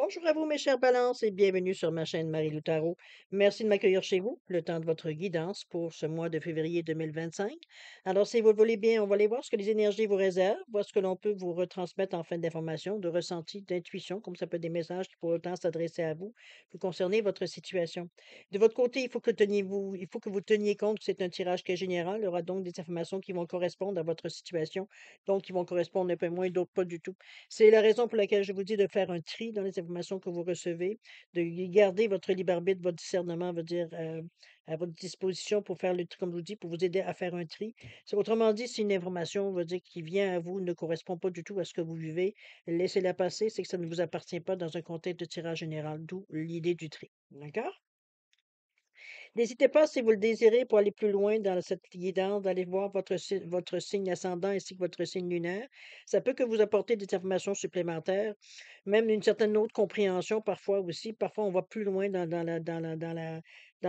Bonjour à vous, mes chères balances, et bienvenue sur ma chaîne Marie-Lou Tarot. Merci de m'accueillir chez vous, le temps de votre guidance pour ce mois de février 2025. Alors, si vous le voulez bien, on va aller voir ce que les énergies vous réservent, voir ce que l'on peut vous retransmettre en fin d'information, de ressenti, d'intuition, comme ça peut être des messages qui pourraient autant s'adresser à vous, vous concerner votre situation. De votre côté, il faut que vous teniez compte que c'est un tirage qui est général. Il y aura donc des informations qui vont correspondre à votre situation, donc qui vont correspondre un peu moins, d'autres pas du tout. C'est la raison pour laquelle je vous dis de faire un tri dans les informations que vous recevez, de garder votre libre arbitre, votre discernement, veut dire, à votre disposition pour faire le tri, comme je vous dis, pour vous aider à faire un tri. Autrement dit, si une information veut dire qui vient à vous ne correspond pas du tout à ce que vous vivez, laissez-la passer, c'est que ça ne vous appartient pas dans un contexte de tirage général, d'où l'idée du tri. D'accord? N'hésitez pas, si vous le désirez, pour aller plus loin dans cette guidance, d'aller voir votre signe ascendant ainsi que votre signe lunaire. Ça peut que vous apporter des informations supplémentaires, même une certaine autre compréhension parfois aussi. Parfois, on va plus loin dans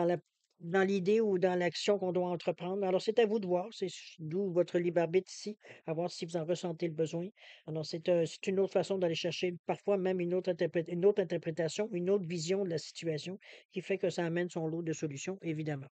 la dans l'idée ou dans l'action qu'on doit entreprendre. Alors, c'est à vous de voir. D'où votre libre arbitre ici, à voir si vous en ressentez le besoin. Alors, c'est une autre façon d'aller chercher parfois même une autre interprétation, une autre vision de la situation qui fait que ça amène son lot de solutions, évidemment.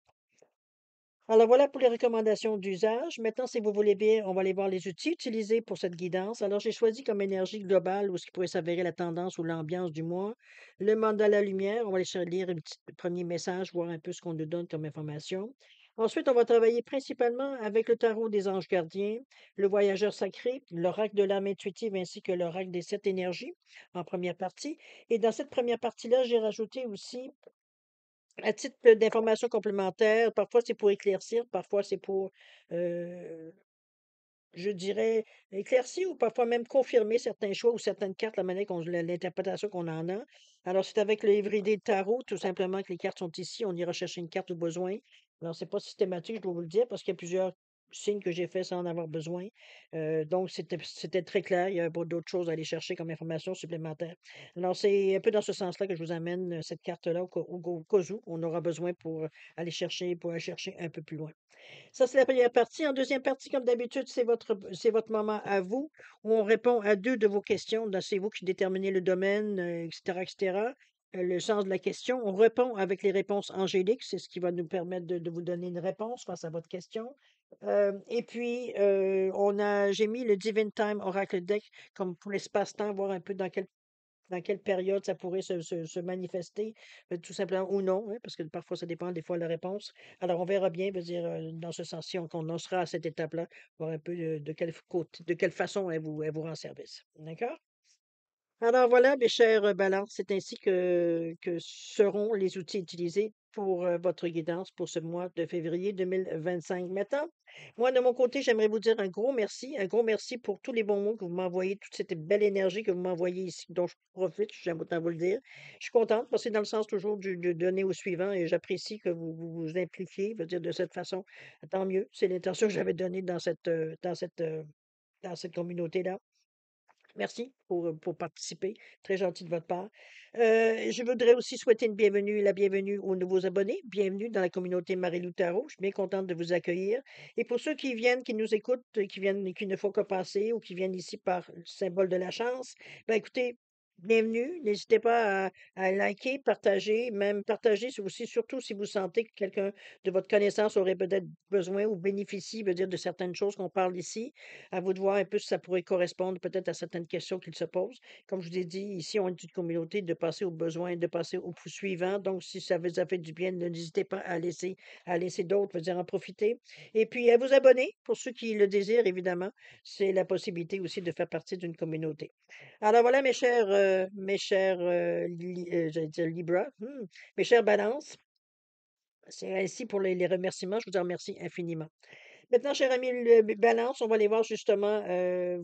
Alors voilà pour les recommandations d'usage. Maintenant, si vous voulez bien, on va aller voir les outils utilisés pour cette guidance. Alors, j'ai choisi comme énergie globale ou ce qui pourrait s'avérer la tendance ou l'ambiance du mois, le mandala lumière. On va aller lire un petit premier message, voir un peu ce qu'on nous donne comme information. Ensuite, on va travailler principalement avec le tarot des anges gardiens, le voyageur sacré, l'oracle de l'âme intuitive ainsi que l'oracle des sept énergies en première partie. Et dans cette première partie-là, j'ai rajouté aussi à titre d'information complémentaire, parfois c'est pour éclaircir, parfois c'est pour, heu, je dirais, éclaircir ou parfois même confirmer certains choix ou certaines cartes, la manière qu'on l'interprétation qu'on en a. Alors, c'est avec le livre idée de tarot, tout simplement que les cartes sont ici, on ira chercher une carte au besoin. Alors, c'est pas systématique, je dois vous le dire, parce qu'il y a plusieurs signes que j'ai fait sans en avoir besoin. Donc, c'était très clair, il y avait pas d'autres choses à aller chercher comme information supplémentaire. Alors, c'est un peu dans ce sens-là que je vous amène cette carte-là au cas où on aura besoin pour aller chercher un peu plus loin. Ça, c'est la première partie. En deuxième partie, comme d'habitude, c'est votre moment à vous, où on répond à 2 de vos questions. Donc, c'est vous qui déterminez le domaine, et cetera, et cetera, le sens de la question. On répond avec les réponses angéliques, c'est ce qui va nous permettre de vous donner une réponse face à votre question. Et puis, j'ai mis le Divine Time Oracle Deck comme pour l'espace-temps, voir un peu dans quelle période ça pourrait se manifester, tout simplement ou non, hein, parce que parfois ça dépend des fois de la réponse. Alors on verra bien, veut dire, dans ce sens-ci, qu'on en sera à cette étape-là, voir un peu de quelle façon elle vous rend service. D'accord? Alors voilà, mes chers balances, c'est ainsi que seront les outils utilisés pour votre guidance pour ce mois de février 2025. Maintenant, moi, de mon côté, j'aimerais vous dire un gros merci pour tous les bons mots que vous m'envoyez, toute cette belle énergie que vous m'envoyez ici, dont je profite, j'aime autant vous le dire. Je suis contente parce que c'est dans le sens toujours de donner au suivant et j'apprécie que vous impliquiez, veut dire de cette façon. Tant mieux, c'est l'intention que j'avais donnée dans cette communauté-là. Merci pour participer. Très gentil de votre part. Je voudrais aussi souhaiter la bienvenue aux nouveaux abonnés. Bienvenue dans la communauté Marie-Lou Tarot. Je suis bien contente de vous accueillir. Et pour ceux qui viennent, qui nous écoutent, qui ne font que passer ou qui viennent ici par le symbole de la chance, ben écoutez, bienvenue. N'hésitez pas à liker, partager, même partager aussi, surtout si vous sentez que quelqu'un de votre connaissance aurait peut-être besoin ou bénéficie, veut dire, de certaines choses qu'on parle ici. À vous de voir un peu si ça pourrait correspondre peut-être à certaines questions qu'il se posent. Comme je vous ai dit, ici, on est une communauté de passer au besoin, de passer au suivant. Donc, si ça vous a fait du bien, n'hésitez pas à laisser d'autres, veut dire en profiter. Et puis, à vous abonner, pour ceux qui le désirent, évidemment. C'est la possibilité aussi de faire partie d'une communauté. Alors voilà, j'allais dire Libra, mes chères balances, c'est ainsi pour les remerciements. Je vous en remercie infiniment. Maintenant, cher ami Balance, on va aller voir justement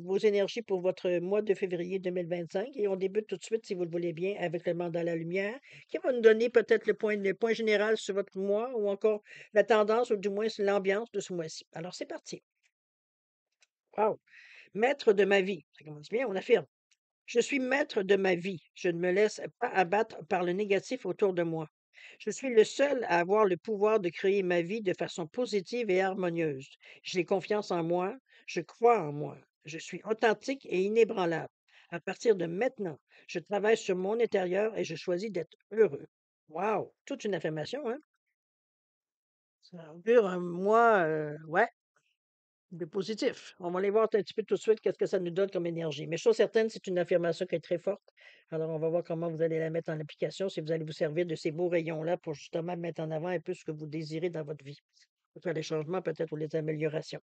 vos énergies pour votre mois de février 2025 et on débute tout de suite, si vous le voulez bien, avec le mandala lumière, qui va nous donner peut-être le point général sur votre mois ou encore la tendance ou du moins sur l'ambiance de ce mois-ci. Alors, c'est parti. Wow! Maître de ma vie. Ça commence bien, on affirme. Je suis maître de ma vie. Je ne me laisse pas abattre par le négatif autour de moi. Je suis le seul à avoir le pouvoir de créer ma vie de façon positive et harmonieuse. J'ai confiance en moi, je crois en moi. Je suis authentique et inébranlable. À partir de maintenant, je travaille sur mon intérieur et je choisis d'être heureux. Wow! Toute une affirmation, hein? Ça augure un mois, ouais, de positif. On va aller voir un petit peu tout de suite qu'est-ce que ça nous donne comme énergie. Mais chose certaine, c'est une affirmation qui est très forte. Alors, on va voir comment vous allez la mettre en application, si vous allez vous servir de ces beaux rayons-là pour justement mettre en avant un peu ce que vous désirez dans votre vie. Pour faire les changements peut-être ou les améliorations.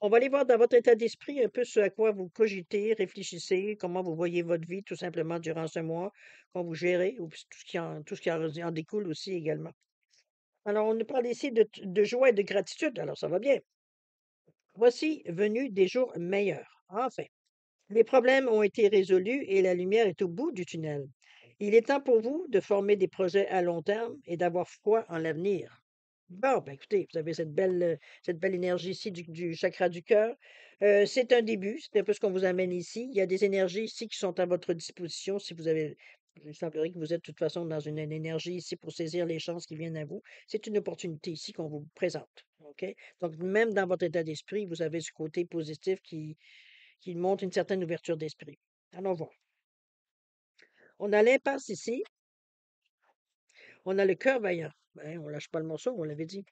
On va aller voir dans votre état d'esprit un peu ce à quoi vous cogitez, réfléchissez, comment vous voyez votre vie tout simplement durant ce mois, quand vous gérez, ou puis tout ce qui en découle aussi également. Alors, on nous parle ici de joie et de gratitude, alors ça va bien. Voici venus des jours meilleurs. Enfin, les problèmes ont été résolus et la lumière est au bout du tunnel. Il est temps pour vous de former des projets à long terme et d'avoir foi en l'avenir. Bon, ben écoutez, vous avez cette belle énergie ici du chakra du cœur. C'est un début, c'est un peu ce qu'on vous amène ici. Il y a des énergies ici qui sont à votre disposition si vous avez. Il semblerait que vous êtes de toute façon dans une énergie ici pour saisir les chances qui viennent à vous. C'est une opportunité ici qu'on vous présente. OK? Donc, même dans votre état d'esprit, vous avez ce côté positif qui montre une certaine ouverture d'esprit. Allons voir. On a l'impasse ici. On a le cœur vaillant. Ben, on lâche pas le morceau, on l'avait dit.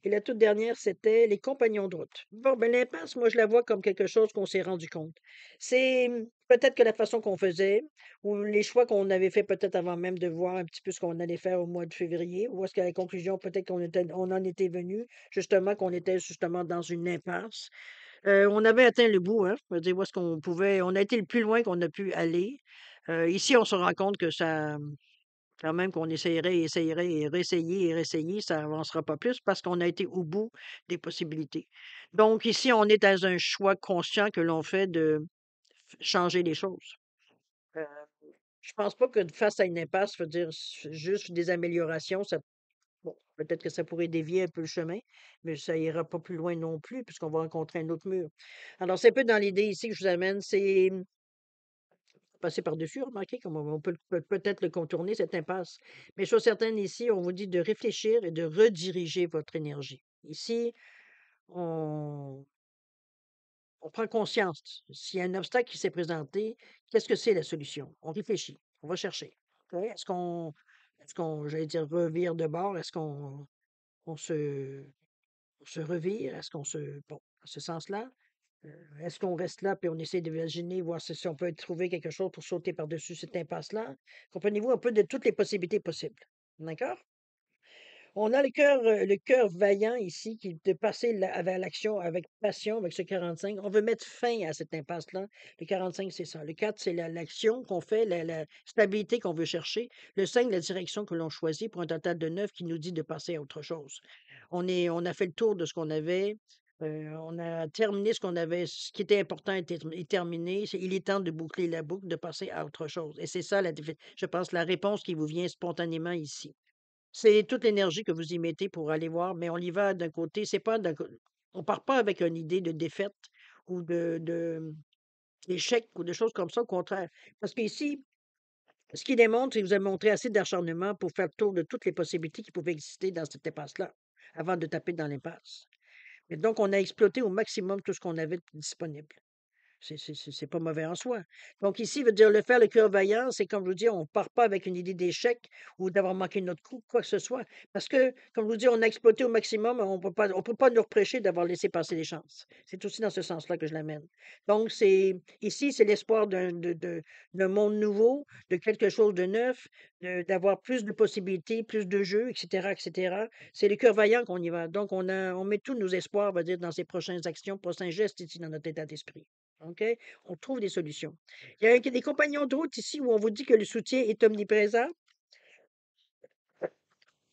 Et la toute dernière, c'était les compagnons de route. Bon, ben l'impasse, moi, je la vois comme quelque chose qu'on s'est rendu compte. C'est peut-être que la façon qu'on faisait, ou les choix qu'on avait fait peut-être avant même de voir un petit peu ce qu'on allait faire au mois de février, ou est-ce qu'à la conclusion, peut-être on en était venu, justement, qu'on était justement dans une impasse. On avait atteint le bout, hein. Je veux dire, où est-ce qu'on pouvait, on a été le plus loin qu'on a pu aller. Ici, on se rend compte que ça, quand même qu'on essayerait et réessayer, ça avancera pas plus parce qu'on a été au bout des possibilités. Donc ici, on est dans un choix conscient que l'on fait de changer les choses. Heu, je pense pas que face à une impasse, faut dire juste des améliorations, ça bon, peut-être que ça pourrait dévier un peu le chemin, mais ça ira pas plus loin non plus puisqu'on va rencontrer un autre mur. Alors c'est un peu dans l'idée ici que je vous amène, c'est passer par-dessus, remarquez comme on peut-être le contourner, cette impasse. Mais chose certaine ici, on vous dit de réfléchir et de rediriger votre énergie. Ici, on, on prend conscience. S'il y a un obstacle qui s'est présenté, qu'est-ce que c'est la solution? On réfléchit, on va chercher. OK? J'allais dire, revire de bord? Est-ce on se, on se revire? Est-ce qu'on se, bon, dans ce sens-là? Est-ce qu'on reste là puis on essaie d'imaginer, voir si on peut trouver quelque chose pour sauter par-dessus cette impasse-là? Comprenez-vous un peu de toutes les possibilités possibles. D'accord? On a le cœur vaillant ici qui de passer vers l'action avec passion, avec ce 45. On veut mettre fin à cette impasse-là. Le 45, c'est ça. Le 4, c'est l'action qu'on fait, la stabilité qu'on veut chercher. Le 5, la direction que l'on choisit pour un total de 9 qui nous dit de passer à autre chose. On a fait le tour de ce qu'on avait. On a terminé ce qu'on avait, ce qui était important est terminé. Il est temps de boucler la boucle, de passer à autre chose. Et c'est ça, je pense, la réponse qui vous vient spontanément ici. C'est toute l'énergie que vous y mettez pour aller voir, mais on y va d'un côté, c'est pas d'un co on part pas avec une idée de défaite ou d'échec ou de choses comme ça, au contraire. Parce qu'ici, ce qui démontre, c'est que vous avez montré assez d'acharnement pour faire le tour de toutes les possibilités qui pouvaient exister dans cette impasse-là, avant de taper dans l'impasse. Et donc, on a exploité au maximum tout ce qu'on avait de disponible. C'est pas mauvais en soi. Donc ici, veut dire le faire le cœur vaillant, c'est comme je vous dis, on part pas avec une idée d'échec ou d'avoir manqué notre coup, quoi que ce soit. Parce que, comme je vous dis, on a exploité au maximum, on peut pas nous reprocher d'avoir laissé passer les chances. C'est aussi dans ce sens-là que je l'amène. Donc, ici, c'est l'espoir d'un monde nouveau, de quelque chose de neuf, d'avoir plus de possibilités, plus de jeux, etc., etc. C'est le cœur vaillant qu'on y va. Donc, on met tous nos espoirs, on va dire, dans ces prochaines actions, prochains gestes ici dans notre état d'esprit. OK? On trouve des solutions. Il y a des compagnons de route ici où on vous dit que le soutien est omniprésent.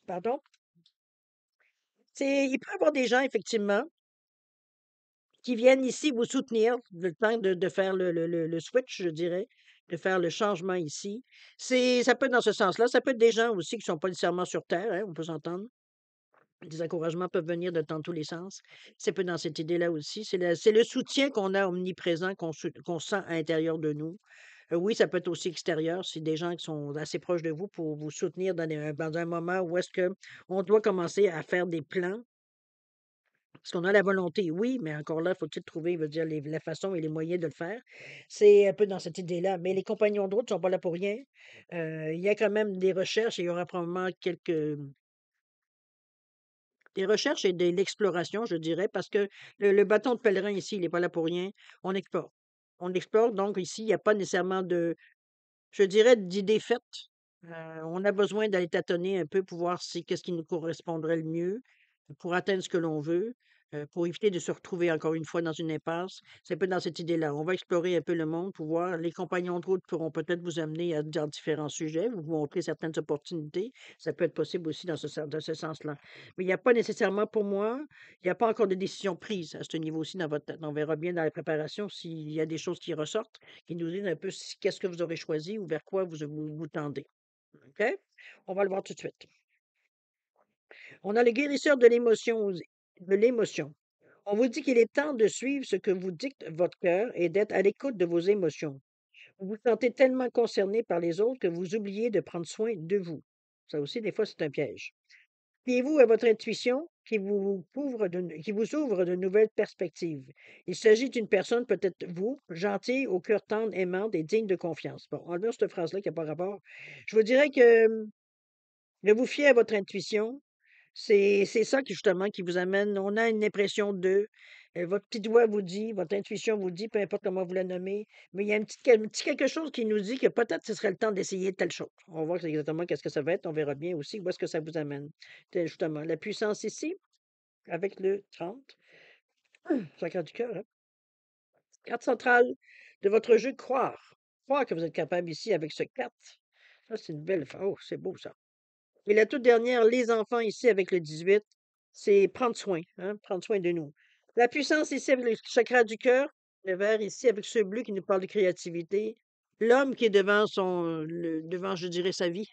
Pardon? Il peut y avoir des gens, effectivement, qui viennent ici vous soutenir le temps de faire le switch, je dirais, de faire le changement ici. Ça peut être dans ce sens-là. Ça peut être des gens aussi qui ne sont pas nécessairement sur Terre, hein, on peut s'entendre. Des encouragements peuvent venir de dans tous les sens. C'est peu dans cette idée-là aussi. C'est le soutien qu'on a omniprésent, qu'on sent à l'intérieur de nous. Oui, ça peut être aussi extérieur. C'est des gens qui sont assez proches de vous pour vous soutenir dans un moment où est-ce que on doit commencer à faire des plans Est-ce qu'on a la volonté? Oui, mais encore là, faut-il trouver, veut dire, la façon et les moyens de le faire. C'est un peu dans cette idée-là. Mais les compagnons de route ne sont pas là pour rien. Il y a quand même des recherches et il y aura probablement des recherches et de l'exploration, je dirais, parce que le bâton de pèlerin ici, il n'est pas là pour rien. On explore. On explore, donc ici, il n'y a pas nécessairement je dirais, d'idées faites. On a besoin d'aller tâtonner un peu pour voir si qu'est-ce qui nous correspondrait le mieux pour atteindre ce que l'on veut, pour éviter de se retrouver encore une fois dans une impasse. C'est un peu dans cette idée-là. On va explorer un peu le monde pour voir. Les compagnons de route pourront peut-être vous amener dans différents sujets, vous montrer certaines opportunités. Ça peut être possible aussi dans ce sens-là. Mais il n'y a pas nécessairement, pour moi, il n'y a pas encore de décision prise à ce niveau-ci dans votre tête. On verra bien dans la préparation s'il y a des choses qui ressortent, qui nous disent un peu qu'est-ce que vous aurez choisi ou vers quoi vous tendez. OK? On va le voir tout de suite. On a le guérisseur de l'émotion. On vous dit qu'il est temps de suivre ce que vous dicte votre cœur et d'être à l'écoute de vos émotions. Vous vous sentez tellement concerné par les autres que vous oubliez de prendre soin de vous. Ça aussi, des fois, c'est un piège. Fiez-vous à votre intuition qui vous ouvre de nouvelles perspectives. Il s'agit d'une personne, peut-être vous, gentille, au cœur tendre, aimante et digne de confiance. Bon, enlevons cette phrase-là qui n'a pas rapport. Je vous dirais que de vous fier à votre intuition, c'est ça qui justement qui vous amène on a une impression votre petit doigt vous dit, votre intuition vous dit, peu importe comment vous la nommez, mais il y a un petit quelque chose qui nous dit que peut-être ce serait le temps d'essayer telle chose. On va voir exactement qu'est-ce que ça va être, on verra bien aussi où est-ce que ça vous amène. Justement, la puissance ici, avec le 30, chakra du cœur, hein. Carte centrale de votre jeu, croire. Croire que vous êtes capable ici avec ce 4. Ça, c'est une belle. Oh, c'est beau ça. Et la toute dernière, les enfants ici avec le 18, c'est prendre soin, hein, prendre soin de nous. La puissance ici avec le chakra du cœur, le vert ici avec ce bleu qui nous parle de créativité. L'homme qui est devant, je dirais, sa vie.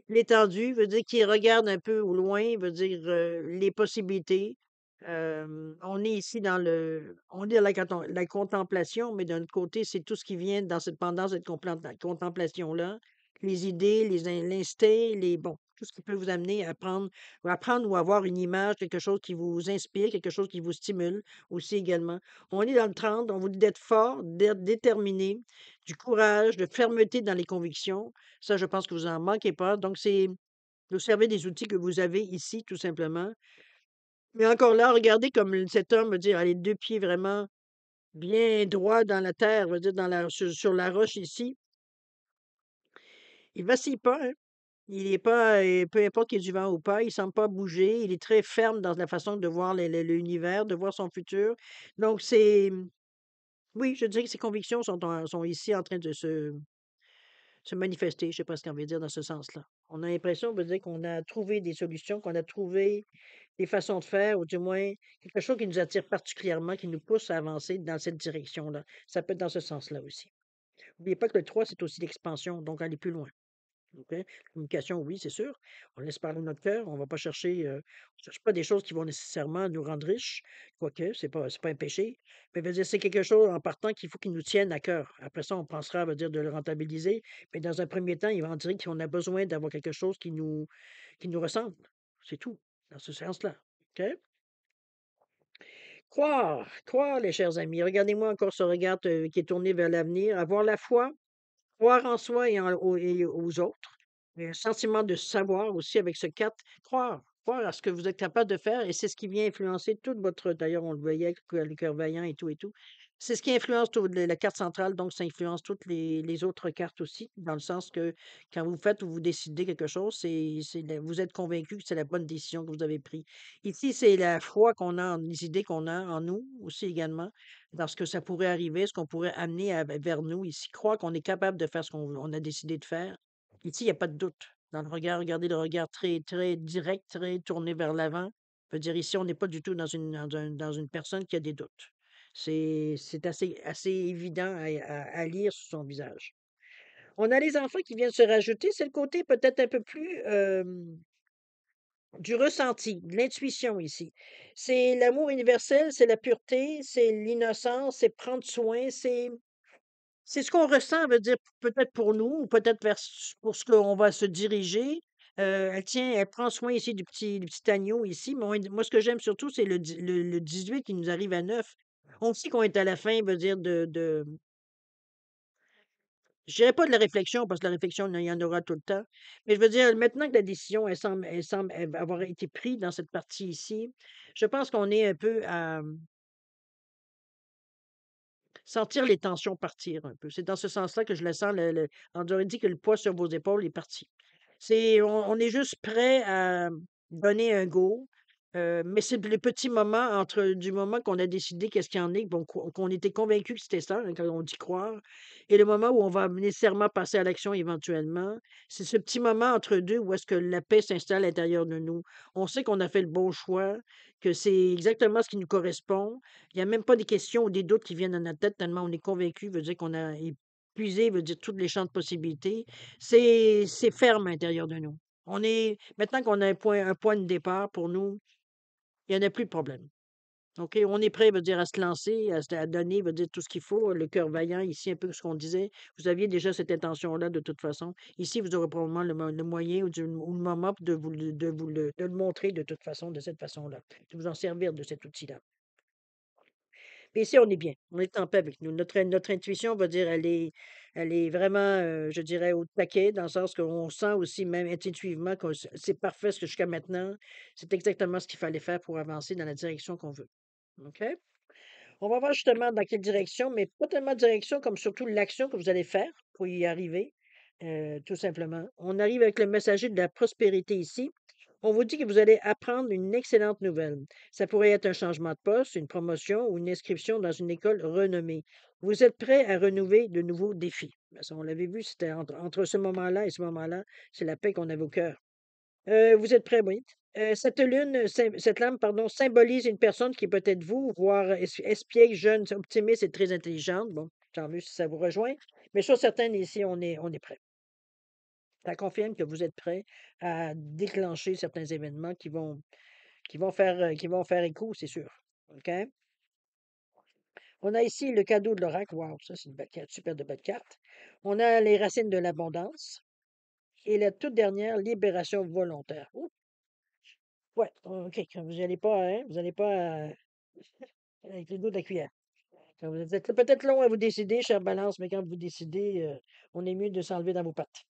L'étendue veut dire qu'il regarde un peu au loin, veut dire les possibilités. On est ici on est dans la contemplation, mais d'un autre côté, c'est tout ce qui vient pendant cette contemplation-là, les idées, l'instinct, bon, tout ce qui peut vous amener à apprendre ou avoir une image, quelque chose qui vous inspire, quelque chose qui vous stimule aussi également. On est dans le 30, on vous dit d'être fort, d'être déterminé, du courage, de fermeté dans les convictions. Ça, je pense que vous en manquez pas. Donc, c'est vous servez des outils que vous avez ici, tout simplement. Mais encore là, regardez comme cet homme veut dire, a les 2 pieds vraiment bien droits dans la terre, veut dire sur la roche ici. Il vacille pas, hein. Il est pas, peu importe qu'il y ait du vent ou pas, il semble pas bouger. Il est très ferme dans la façon de voir l'univers, de voir son futur. Donc oui, je dirais que ses convictions sont ici en train de se manifester, je sais pas ce qu'on veut dire dans ce sens-là. On a l'impression, on veut dire qu'on a trouvé des solutions, qu'on a trouvé des façons de faire, ou du moins quelque chose qui nous attire particulièrement, qui nous pousse à avancer dans cette direction-là. Ça peut être dans ce sens-là aussi. N'oubliez pas que le 3 c'est aussi l'expansion, donc aller plus loin. OK? Communication, oui, c'est sûr. On laisse parler notre cœur. On va pas on cherche pas des choses qui vont nécessairement nous rendre riches, quoique c'est pas un péché. Mais veut dire, c'est quelque chose en partant qu'il nous tienne à cœur. Après ça, on pensera, veut dire, de le rentabiliser. Mais dans un premier temps, il va en dire qu'on a besoin d'avoir quelque chose qui nous ressemble. C'est tout, dans ce sens-là. OK? Croire, croire, les chers amis. Regardez-moi encore ce regard qui est tourné vers l'avenir. Avoir la foi, croire en soi et aux autres. Et un sentiment de savoir aussi avec ce 4, croire à ce que vous êtes capable de faire et c'est ce qui vient influencer toute votre d'ailleurs, on le voyait avec le cœur vaillant et tout. C'est ce qui influence la carte centrale, donc ça influence toutes les autres cartes aussi, dans le sens que quand vous faites ou vous décidez quelque chose, vous êtes convaincu que c'est la bonne décision que vous avez prise. Ici, c'est la foi qu'on a, les idées qu'on a en nous aussi également, dans ce que ça pourrait arriver, ce qu'on pourrait amener vers nous ici. Croire qu'on est capable de faire ce qu'on a décidé de faire. Ici, il y a pas de doute. Dans le regard, regardez le regard très, très direct, très tourné vers l'avant. Veut dire ici, on n'est pas du tout dans une personne qui a des doutes. C'est assez évident à lire sur son visage. On a les enfants qui viennent se rajouter. C'est le côté peut-être un peu plus du ressenti, de l'intuition ici. C'est l'amour universel, c'est la pureté, c'est l'innocence, c'est prendre soin, c'est ce qu'on ressent, veut dire, peut-être pour nous ou peut-être pour ce qu'on va se diriger. Elle prend soin ici du petit agneau ici, mais moi, ce que j'aime surtout, c'est le 18 qui nous arrive à 9. On sait qu'on est à la fin, veut dire de je dirais pas de la réflexion, parce que la réflexion, il y en aura tout le temps, mais je veux dire, maintenant que la décision, elle semble avoir été prise dans cette partie ici, je pense qu'on est un peu à sentir les tensions partir un peu. C'est dans ce sens-là que je le sens, on aurait dit que le poids sur vos épaules est parti. On est juste prêt à donner un go, mais c'est le petit moment entre du moment qu'on a décidé qu'est-ce qu'il y en est, bon, qu'on était convaincu que c'était ça, hein, quand on dit croire, et le moment où on va nécessairement passer à l'action éventuellement. C'est ce petit moment entre 2 où est-ce que la paix s'installe à l'intérieur de nous. On sait qu'on a fait le bon choix, que c'est exactement ce qui nous correspond. Il y a même pas des questions ou des doutes qui viennent dans notre tête tellement on est convaincu, veut dire qu'on a épuisé, veut dire tous les champs de possibilités. C'est ferme à l'intérieur de nous. On est maintenant qu'on a un point de départ pour nous, il y en a plus de problème. OK? On est prêt, veut dire, à se lancer, à donner, veut dire, tout ce qu'il faut, le cœur vaillant, ici, un peu ce qu'on disait. Vous aviez déjà cette intention-là de toute façon. Ici, vous aurez probablement le moyen ou le moment de le montrer de toute façon, de cette façon-là, de vous en servir de cet outil-là. Mais ici, on est bien. On est en paix avec nous. Notre intuition va dire, elle est vraiment, je dirais, au taquet, dans le sens qu'on sent aussi, même intuitivement, que c'est parfait ce que jusqu'à maintenant, c'est exactement ce qu'il fallait faire pour avancer dans la direction qu'on veut. OK? On va voir justement dans quelle direction, mais pas tellement de direction, comme surtout l'action que vous allez faire pour y arriver, tout simplement. On arrive avec le messager de la prospérité ici. On vous dit que vous allez apprendre une excellente nouvelle. Ça pourrait être un changement de poste, une promotion ou une inscription dans une école renommée. Vous êtes prêt à renouveler de nouveaux défis. Ben, ça, on l'avait vu, c'était entre ce moment-là et ce moment-là, c'est la paix qu'on avait au cœur. Vous êtes prêts, oui. Cette lame, pardon, symbolise une personne qui est peut-être vous, voire espiègle, jeune, optimiste et très intelligente. Bon, tant mieux si ça vous rejoint. Mais sur certaines, ici, on est prêt. Ça confirme que vous êtes prêt à déclencher certains événements qui vont faire écho, c'est sûr. OK? On a ici le cadeau de l'oracle. Wow, ça, c'est une belle carte, super de belle carte. On a les racines de l'abondance et la toute dernière, libération volontaire. Ouh, ouais, OK. Quand vous n'allez pas, hein, vous n'allez pas avec le dos de la cuillère. Quand vous êtes peut-être long à vous décider, chère Balance, mais quand vous décidez, on est mieux de s'enlever dans vos pattes.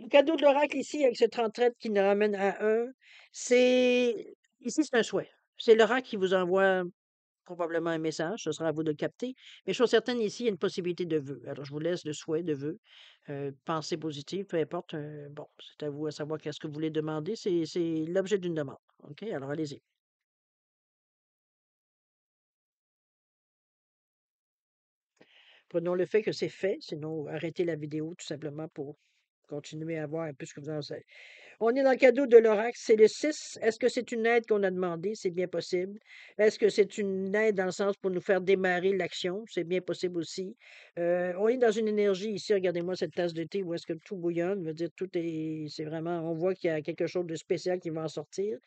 Le cadeau de l'oracle ici, avec ce 33 qui nous ramène à un, c'est ici, c'est un souhait. C'est l'oracle qui vous envoie probablement un message, ce sera à vous de le capter. Mais chose certaine, ici, il y a une possibilité de vœu. Alors, je vous laisse le souhait de vœu. Pensée positive, peu importe. Bon, c'est à vous à savoir qu'est-ce que vous voulez demander. C'est l'objet d'une demande. OK? Alors, allez-y. Prenons le fait que c'est fait, sinon arrêtez la vidéo tout simplement pour continuer à voir un peu ce que vous en savez. On est dans le cadeau de l'oracle, c'est le 6. Est-ce que c'est une aide qu'on a demandé? C'est bien possible. Est-ce que c'est une aide dans le sens pour nous faire démarrer l'action? C'est bien possible aussi. On est dans une énergie ici, regardez-moi cette tasse de thé où est-ce que tout bouillonne, veut dire tout c'est vraiment, on voit qu'il y a quelque chose de spécial qui va en sortir.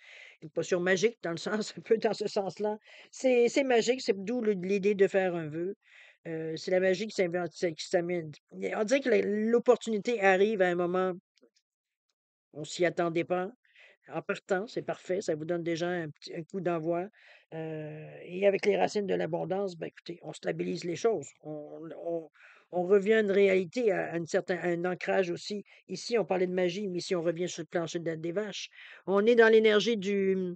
Une potion magique dans le sens, un peu dans ce sens-là. C'est magique, c'est d'où l'idée de faire un vœu. C'est la magie qui s'invente, qui s'amène. On dirait que l'opportunité arrive à un moment, on s'y attendait pas. En partant, c'est parfait, ça vous donne déjà un coup d'envoi, et avec les racines de l'abondance, ben, écoutez, on stabilise les choses. On revient à une réalité, à un ancrage aussi. Ici, on parlait de magie, mais ici, on revient sur le plancher des vaches. On est dans l'énergie du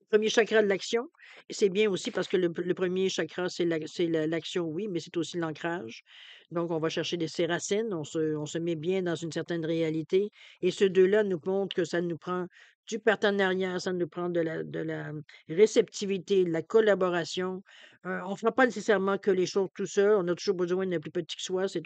premier chakra de l'action. Et c'est bien aussi parce que le premier chakra, c'est l'action, oui, mais c'est aussi l'ancrage. Donc, on va chercher ses racines, on se met bien dans une certaine réalité. Et ce deux-là nous montre que ça nous prend du partenariat, ça nous prend de la réceptivité, de la collaboration. On ne fera pas nécessairement que les choses tout seul. On a toujours besoin d'un plus petit que soi. Ça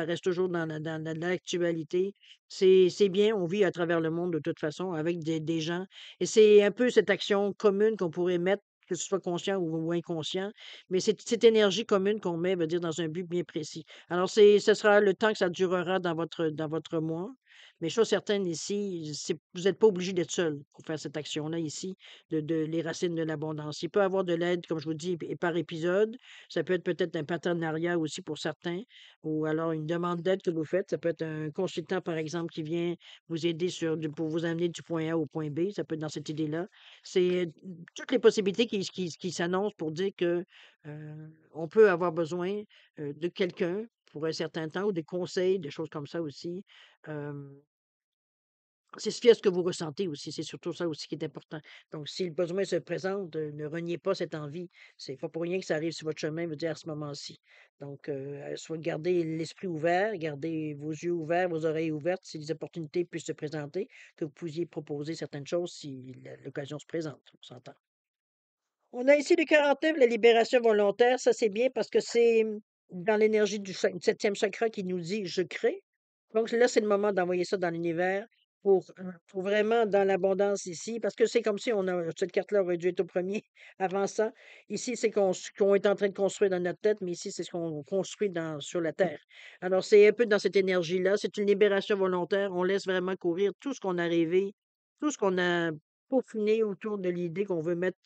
reste toujours dans l'actualité. C'est bien, on vit à travers le monde de toute façon avec des gens et c'est un peu cette action commune qu'on pourrait mettre que ce soit conscient ou inconscient, mais c'est cette énergie commune qu'on met, veut dire, dans un but bien précis. Alors, ce sera le temps que ça durera dans votre mois. Mais chose certaine ici, vous n'êtes pas obligé d'être seul pour faire cette action-là ici, les racines de l'abondance. Il peut y avoir de l'aide, comme je vous dis, et par épisode. Ça peut être peut-être un partenariat aussi pour certains, ou alors une demande d'aide que vous faites. Ça peut être un consultant, par exemple, qui vient vous aider pour vous amener du point A au point B. Ça peut être dans cette idée-là. C'est toutes les possibilités qui s'annoncent pour dire que on peut avoir besoin de quelqu'un pour un certain temps ou des conseils, des choses comme ça aussi. Euh, c'est ce que vous ressentez aussi, c'est surtout ça aussi qui est important. Donc, si le besoin se présente, ne reniez pas cette envie. C'est pas pour rien que ça arrive sur votre chemin, veut dire à ce moment-ci. Donc, soit gardez l'esprit ouvert, gardez vos yeux ouverts, vos oreilles ouvertes, si les opportunités puissent se présenter, que vous puissiez proposer certaines choses si l'occasion se présente, on s'entend. On a ici le 49, la libération volontaire. Ça, c'est bien parce que c'est dans l'énergie du 7e chakra qui nous dit je crée. Donc là, c'est le moment d'envoyer ça dans l'univers pour vraiment dans l'abondance ici. Parce que c'est comme si cette carte-là aurait dû être au premier avant ça. Ici, c'est qu'on est en train de construire dans notre tête, mais ici, c'est ce qu'on construit sur la terre. Alors, c'est un peu dans cette énergie-là. C'est une libération volontaire. On laisse vraiment courir tout ce qu'on a rêvé, tout ce qu'on a peaufiné autour de l'idée qu'on veut mettre.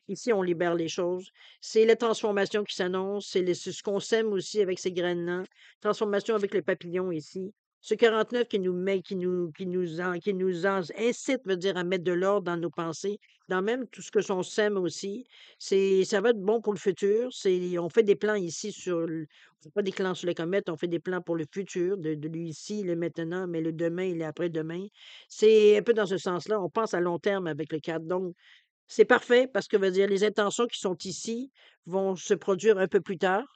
Ici, on libère les choses. C'est la transformation qui s'annonce. C'est ce qu'on sème aussi avec ces graines-là. Transformation avec le papillon ici. Ce 49 qui nous met, incite, veut dire, à mettre de l'ordre dans nos pensées, dans même tout ce que son sème aussi. Ça va être bon pour le futur. On fait des plans ici on fait pas des plans sur les comètes, on fait des plans pour le futur, de lui ici, le maintenant, mais le demain et l'après-demain. C'est un peu dans ce sens-là. On pense à long terme avec le cadre. Donc, c'est parfait parce que veut dire les intentions qui sont ici vont se produire un peu plus tard,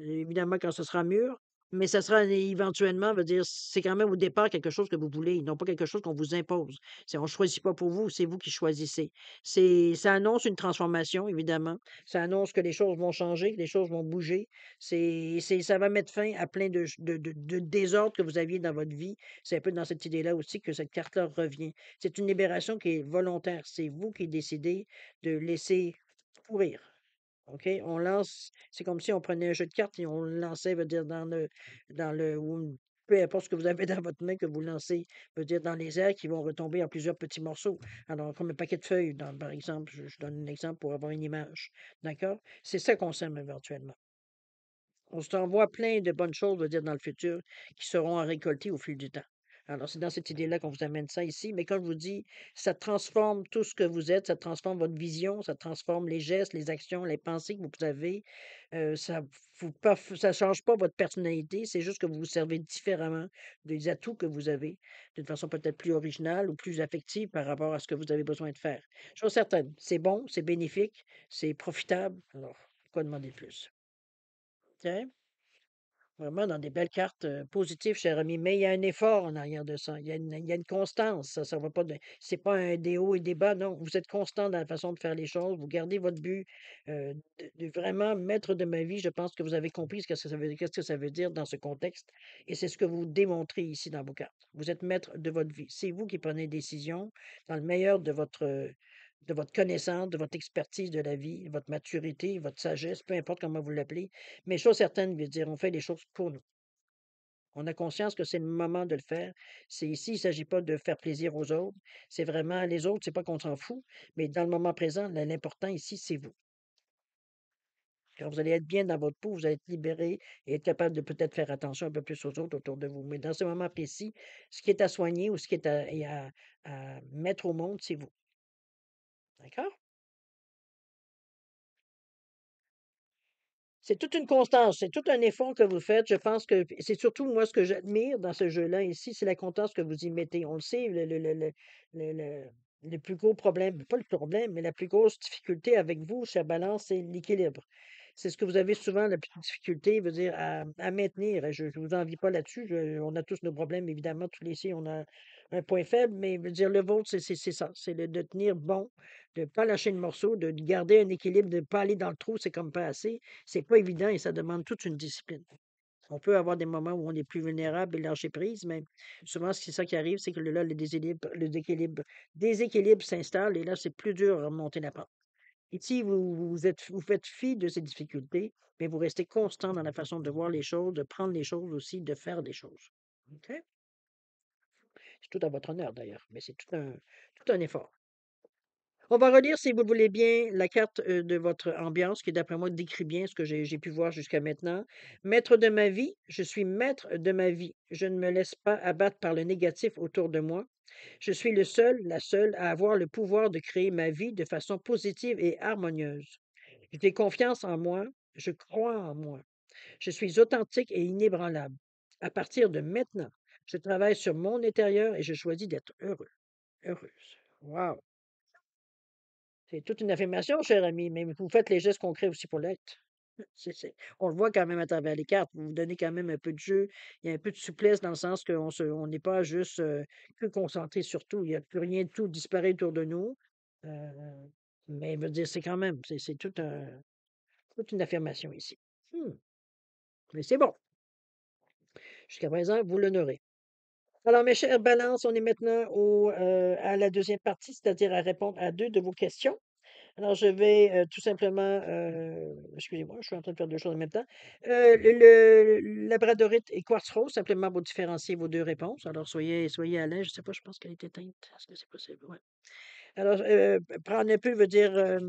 évidemment quand ce sera mûr, mais ça sera éventuellement, veut dire, c'est quand même au départ quelque chose que vous voulez, non pas quelque chose qu'on vous impose. On ne choisit pas pour vous, c'est vous qui choisissez. Ça annonce une transformation, évidemment. Ça annonce que les choses vont changer, que les choses vont bouger. Ça va mettre fin à plein de désordres que vous aviez dans votre vie. C'est un peu dans cette idée-là aussi que cette carte-là revient. C'est une libération qui est volontaire. C'est vous qui décidez de laisser courir. OK? C'est comme si on prenait un jeu de cartes et on le lançait, veut dire, ou peu importe ce que vous avez dans votre main, que vous lancez, veut dire, dans les airs, qui vont retomber en plusieurs petits morceaux. Alors, comme un paquet de feuilles, par exemple, je donne un exemple pour avoir une image. D'accord? C'est ça qu'on sème éventuellement. On s'envoie plein de bonnes choses, veut dire, dans le futur, qui seront à récolter au fil du temps. Alors, c'est dans cette idée-là qu'on vous amène ça ici. Mais quand je vous dis, ça transforme tout ce que vous êtes, ça transforme votre vision, ça transforme les gestes, les actions, les pensées que vous avez. Ça change pas votre personnalité, c'est juste que vous vous servez différemment des atouts que vous avez, d'une façon peut-être plus originale ou plus affective par rapport à ce que vous avez besoin de faire. Chose certaine, c'est bon, c'est bénéfique, c'est profitable. Alors, quoi demander de plus? OK? Vraiment dans des belles cartes, positives, cher ami, mais il y a un effort en arrière de ça. Il y a une constance, ça va pas c'est pas un des hauts et des bas, non. Vous êtes constant dans la façon de faire les choses, vous gardez votre but, de vraiment maître de ma vie. Je pense que vous avez compris qu'est-ce que ça veut dire dans ce contexte et c'est ce que vous démontrez ici dans vos cartes. Vous êtes maître de votre vie. C'est vous qui prenez des décisions dans le meilleur de votre connaissance, de votre expertise de la vie, votre maturité, votre sagesse, peu importe comment vous l'appelez. Mais chose certaine, veut dire, on fait les choses pour nous. On a conscience que c'est le moment de le faire. C'est ici, il ne s'agit pas de faire plaisir aux autres. C'est vraiment les autres, c'est pas qu'on s'en fout, mais dans le moment présent, l'important ici, c'est vous. Quand vous allez être bien dans votre peau, vous allez être libéré et être capable de peut-être faire attention un peu plus aux autres autour de vous. Mais dans ce moment précis, ce qui est à soigner ou ce qui est à mettre au monde, c'est vous. D'accord? C'est toute une constance, c'est tout un effort que vous faites. Je pense que c'est surtout moi ce que j'admire dans ce jeu-là ici, c'est la constance que vous y mettez. On le sait, le, le- le plus gros problème, pas le problème, mais la plus grosse difficulté avec vous, chère Balance, c'est l'équilibre. C'est ce que vous avez souvent la plus de difficulté, veut dire, à maintenir. Et je vous envie pas là-dessus. On a tous nos problèmes, évidemment, tous les ici, on a un point faible, mais veut dire, le vôtre, c'est ça, c'est de tenir bon, de ne pas lâcher le morceau, de garder un équilibre, de ne pas aller dans le trou, c'est comme pas assez. C'est pas évident et ça demande toute une discipline. On peut avoir des moments où on est plus vulnérable et lâcher prise, mais souvent, c'est ça qui arrive, c'est que là, le déséquilibre s'installe et là, c'est plus dur à remonter la pente. Ici, vous faites fi de ces difficultés, mais vous restez constant dans la façon de voir les choses, de prendre les choses aussi, de faire des choses. OK? C'est tout à votre honneur d'ailleurs, mais c'est tout un effort. On va relire, si vous le voulez bien, la carte de votre ambiance, qui, d'après moi, décrit bien ce que j'ai pu voir jusqu'à maintenant. Maître de ma vie, je suis maître de ma vie. Je ne me laisse pas abattre par le négatif autour de moi. Je suis le seul, la seule, à avoir le pouvoir de créer ma vie de façon positive et harmonieuse. J'ai confiance en moi, je crois en moi. Je suis authentique et inébranlable. À partir de maintenant, je travaille sur mon intérieur et je choisis d'être heureux, heureuse. Wow! C'est toute une affirmation, cher ami, mais vous faites les gestes concrets aussi pour l'être. On le voit quand même à travers les cartes. Vous vous donnez quand même un peu de jeu. Il y a un peu de souplesse dans le sens on n'est pas juste que concentré sur tout. Il n'y a plus rien, tout disparaît autour de nous. Euh, mais je veux dire, c'est quand même, c'est toute une affirmation ici. Hmm, mais c'est bon. Jusqu'à présent, vous l'honorez. Alors, mes chers balances, on est maintenant à la deuxième partie, c'est-à-dire à répondre à deux de vos questions. Alors, je vais tout simplement, excusez-moi, je suis en train de faire deux choses en même temps. Labradorite et Quartz Rose, simplement pour différencier vos deux réponses. Alors, soyez à l'aise. Je ne sais pas, je pense qu'elle est éteinte. Est-ce que c'est possible? Ouais. Alors, prendre un peu veut dire,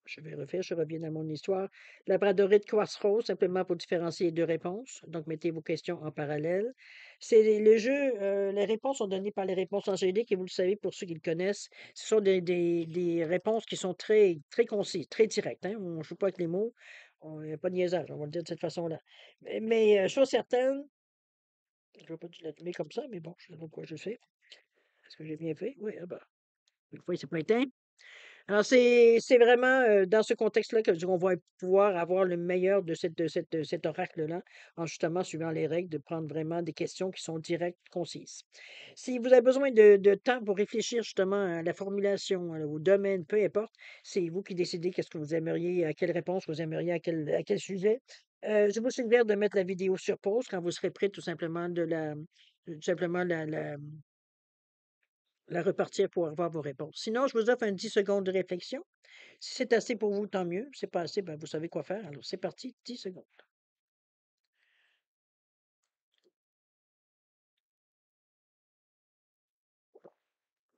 je vais refaire, je reviens à mon histoire. Labradorite Quartz Rose, simplement pour différencier les deux réponses. Donc, mettez vos questions en parallèle. C'est le jeu, les réponses sont données par les réponses angéliques et vous le savez pour ceux qui le connaissent, ce sont des réponses qui sont très, très concises, très directes, hein. On ne joue pas avec les mots. Il n'y a pas de niaisage, on va le dire de cette façon-là. Mais chose certaine, je ne vais pas dû l'allumer comme ça, mais bon, je ne sais pas pourquoi je le fais. Est-ce que j'ai bien fait? Oui, ah bah, une fois, il s'est pas éteint. Alors, c'est vraiment, dans ce contexte-là que on va pouvoir avoir le meilleur de cet oracle-là, en justement suivant les règles, de prendre vraiment des questions qui sont directes, concises. Si vous avez besoin de temps pour réfléchir justement à la formulation, au domaine, peu importe, c'est vous qui décidez qu'est-ce que vous aimeriez, à quelle réponse vous aimeriez, à quel sujet. Je vous suggère de mettre la vidéo sur pause quand vous serez prêt, tout simplement la repartir pour avoir vos réponses. Sinon, je vous offre un 10 secondes de réflexion. Si c'est assez pour vous, tant mieux. Si c'est pas assez, ben, vous savez quoi faire. Alors, c'est parti, 10 secondes.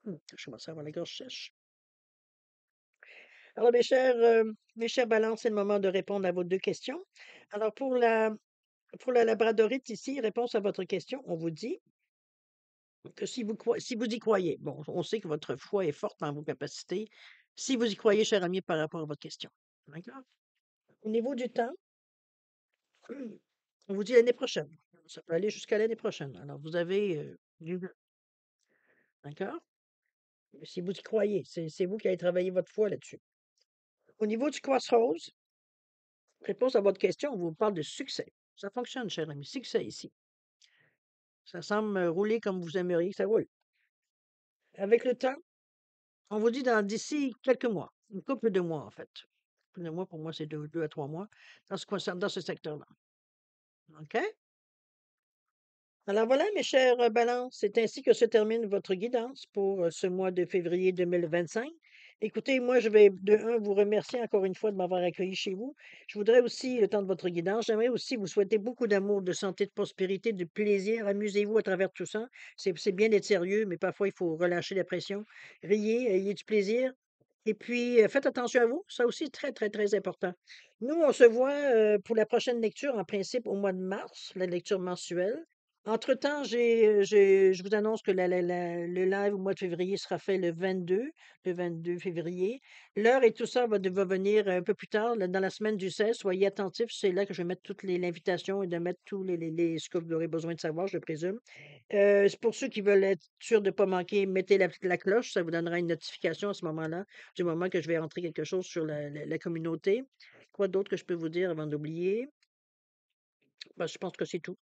Je commence à avoir la gorge sèche. Alors, mes chers balances, c'est le moment de répondre à vos deux questions. Alors, pour la labradorite ici, réponse à votre question, on vous dit que si vous y croyez, bon, on sait que votre foi est forte dans vos capacités. Si vous y croyez, cher ami, par rapport à votre question. D'accord? Au niveau du temps, on vous dit l'année prochaine. Ça peut aller jusqu'à l'année prochaine. Alors, vous avez d'accord? Si vous y croyez, c'est vous qui allez travailler votre foi là-dessus. Au niveau du Crossroads, réponse à votre question, on vous parle de succès. Ça fonctionne, cher ami. Succès ici. Ça semble rouler comme vous aimeriez que ça roule. Avec le temps, on vous dit d'ici quelques mois, une couple de mois en fait. Une couple de mois, pour moi, c'est deux à trois mois dans ce secteur-là. OK? Alors voilà, mes chers balances, c'est ainsi que se termine votre guidance pour ce mois de février 2025. Écoutez, moi, je vais de un vous remercier encore une fois de m'avoir accueilli chez vous. Je voudrais aussi, le temps de votre guidance, j'aimerais aussi vous souhaiter beaucoup d'amour, de santé, de prospérité, de plaisir. Amusez-vous à travers tout ça. C'est bien d'être sérieux, mais parfois il faut relâcher la pression. Riez, ayez du plaisir. Et puis, faites attention à vous. Ça aussi, très, très, très important. Nous, on se voit pour la prochaine lecture, en principe, au mois de mars, la lecture mensuelle. Entre-temps, je vous annonce que le live au mois de février sera fait le 22 février. L'heure et tout ça va venir un peu plus tard, dans la semaine du 16. Soyez attentifs, c'est là que je vais mettre toute l'invitation et de mettre tous ce que vous aurez besoin de savoir, je présume. C'est pour ceux qui veulent être sûrs de ne pas manquer, mettez la cloche, ça vous donnera une notification à ce moment-là, du moment que je vais entrer quelque chose sur la communauté. Quoi d'autre que je peux vous dire avant d'oublier? Ben, je pense que c'est tout.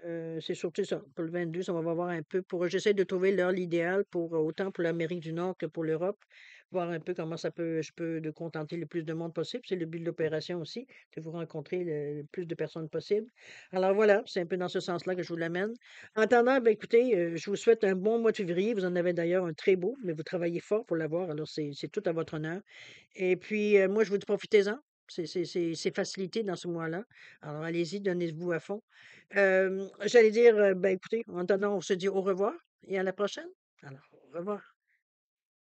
C'est surtout ça. Pour le 22, ça, on va voir un peu j'essaie de trouver l'heure idéale pour, autant pour l'Amérique du Nord que pour l'Europe, voir un peu comment ça peut je peux de contenter le plus de monde possible. C'est le but de l'opération aussi, de vous rencontrer le plus de personnes possible. Alors voilà, c'est un peu dans ce sens-là que je vous l'amène. En attendant, ben, écoutez, je vous souhaite un bon mois de février. Vous en avez d'ailleurs un très beau, mais vous travaillez fort pour l'avoir, alors c'est tout à votre honneur. Et puis, moi, je vous dis profitez-en. C'est facilité dans ce mois-là. Alors allez-y, donnez-vous à fond. J'allais dire, ben, écoutez, en attendant, on se dit au revoir et à la prochaine. Alors, au revoir.